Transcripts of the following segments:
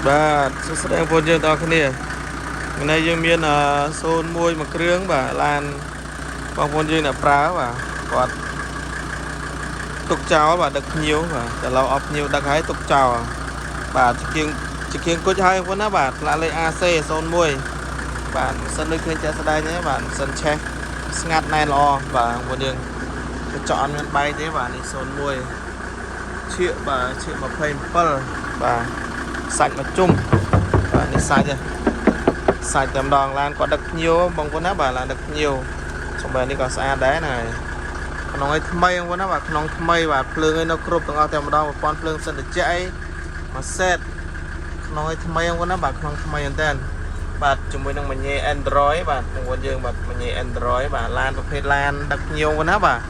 បាទសួស្តីបងប្អូនយើងទាំងអស់គ្នាថ្ងៃនេះយើងមាន01មួយគ្រឿងបាទឡានបងប្អូនយើងអ្នកប្រើបាទគាត់ទុកចោលបាទដឹកភ្ញៀវបាទតែឡូវអស់ភ្ញៀវដឹកហើយទុកចោលបាទជាគៀងគុជហើយបងប្អូនណាបាទផ្លាកលេខ AC 01បាទមិនសិនដូចឃើញចាក់ស្ដែងទេបាទមិនសិនឆេះស្ងាត់ណែនល្អបាទបងប្អូនយើងកញ្ចក់អត់មានបែកទេបាទនេះ01ឈៀកបាទឈៀក27បាទសាច់មកជុំបាទនេះសាច់តែម្ដងឡានគាត់ដឹកភ្ញៀវបងប្អូនណាបាទឡានដឹកភ្ញៀវសម្រាប់នេះក៏ស្អាតដែរណាក្នុងឯថ្មីបងប្អូនណាបាទក្នុងថ្មីបាទភ្លើងឯនៅគ្រប់ទាំងអស់តែម្ដងប្រព័ន្ធភ្លើងសិនតិចអីមួយសេតក្នុងឯថ្មីបងប្អូនណាបាទក្នុងថ្មីមែនតើបាទជាមួយនឹងមញ៉េ Android បាទបងប្អូនយើងបាទមញ៉េ Android បាទឡានប្រភេទឡានដឹកភ្ញៀវបងប្អូនណាបាទឥ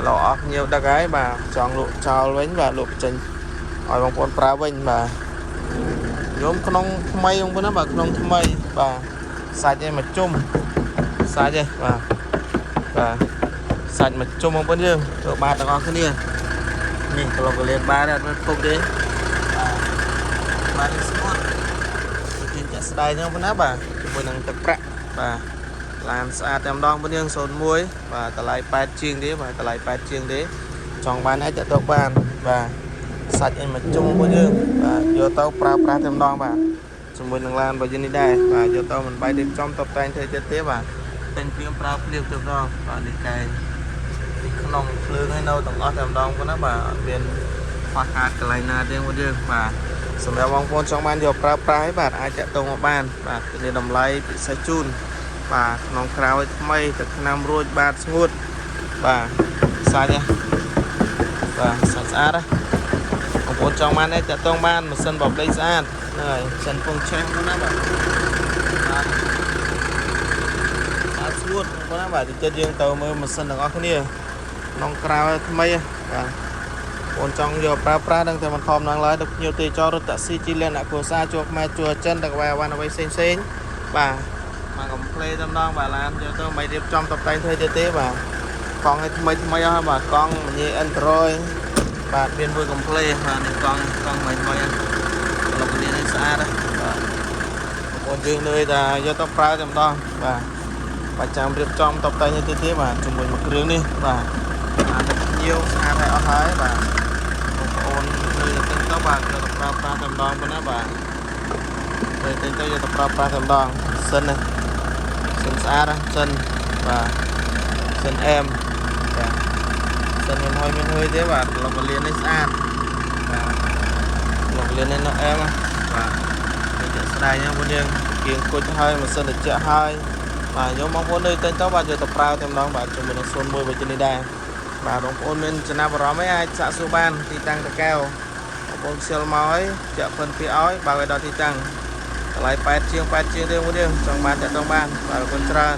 ឡូវអស់ភ្ញៀវដឹកហើយបាទចង់លក់ចោលវិញបាទលក់ចេញឲ្យបងប្អូនប្រើវិញបាទខ្ញុំក្នុងថ្មីបងប្អូនណាបាទក្នុងថ្មីបាទសាច់ឯមកជុំសាច់ឯបាទសាច់មកជុំបងប្អូនយើងធ្វើបាទទាំងអស់គ្នានេះក្លុកលៀនបាទអត់មានពុកទេបាទស្ងួតជាចាក់ស្ដាយហ្នឹងបងប្អូនណាបាទជាមួយនឹងទឹកប្រាក់បាទឡានស្អាតតែម្ដងបងប្អូនយើង01បាទតម្លៃ8ជាងទេបាទតម្លៃ8ជាងទេចង់បានអាចទៅបានបាទសាច់អីមកជុំបងយើងបាទយកទៅប្រើប្រាស់តែម្ដងបាទជាមួយនឹងឡានរបស់យើងនេះដែរបាទយកទៅមិនបាយរៀបចំតុបតែងធ្វើទៀតទេបាទតែព្រៀងប្រើភ្លាមតែម្ដងបាទនេះកែក្នុងភ្លើងឲ្យនៅទាំងអស់តែម្ដងបងណាបាទអត់មានខ្វះខាតកន្លែងណាទេបងយើងបាទសម្រាប់បងប្អូនចង់បានយកប្រើប្រាស់ឲ្យបាទអាចតាក់ទងមកបានបាទនេះតម្លៃពិសេសជូនបាទក្នុងក្រៅថ្មីទឹកថ្នាំរួចបាទស្ងួតបាទសាច់បាទសាច់ស្អាតបងប្អូនចង់បានទេតាក់ទងបានម៉ាស៊ីនបបដេកស្អាតហ្នឹងហើយម៉ាស៊ីនពងឆេះណាបាទស្អាតស្ងួតបងប្អូនណាបាទចិត្តយើងទៅមើលម៉ាស៊ីនទាំងអស់គ្នាក្នុងក្រៅថ្មីបាទបងចង់យកប្រើប្រាស់នឹងតែមិនខំណាស់ឡើយដល់ភ្ញៀវទេចររថតាក់ស៊ីជីលានអ្នកគ្រួសារជួខ្មែរជួចិនទាំងអ្វីអ្វីផ្សេងបាទមកកំ plei តែម្ដងបាទឡានយកទៅមិនរៀបចំតុបតែងធ្វើទៀតទេបាទកង់ឲ្យថ្មីអស់បាទកង់មញ៉េ Android បាទមានមួយកំ plei បាទនេះកង់ថ្មីលោកនេះស្អាតបាទបងយើងលើតែយកទៅប្រើតែម្ដងបាទចាំរៀបចំតុបតែងទៀតទេបាទជាមួយមួយគ្រឿងនេះបាទអាទឹកភ្ញៀវស្អាតហើយអស់ហើយបាទបងប្អូនលើទៅទៅបាទយកទៅប្រើប្រាស់តែម្ដងប៉ុណ្ណាបាទពេលទៅយកទៅប្រើប្រាស់តែម្ដងសិនស្អាតសិនបាទសិនអែមបាទសិនមានហុយទេបាទលោកលៀននេះស្អាតបាទលោកលៀននេះនៅអែមបាទនេះស្ដាយណាបងយើងគៀងគុជហើយម៉ាស៊ីនត្រជាក់ហើយបាទយកបងប្អូនលើទៅបាទយកទៅប្រើតែម្ដងបាទជាមួយនឹង01វិជ្ជានេះដែរបាទបងប្អូនមានចំណាប់អារម្មណ៍អីអាចសាកសួរបានទីតាំងតកែវបងប្អូនខ្ជិលមកឲ្យចាក់ពិនពីឲ្យបើឲ្យដល់ទីតាំងតម្លៃ8ជាងទេបងប្អូនយើងចង់បានតាក់ទងបានបាទអរគុណច្រើន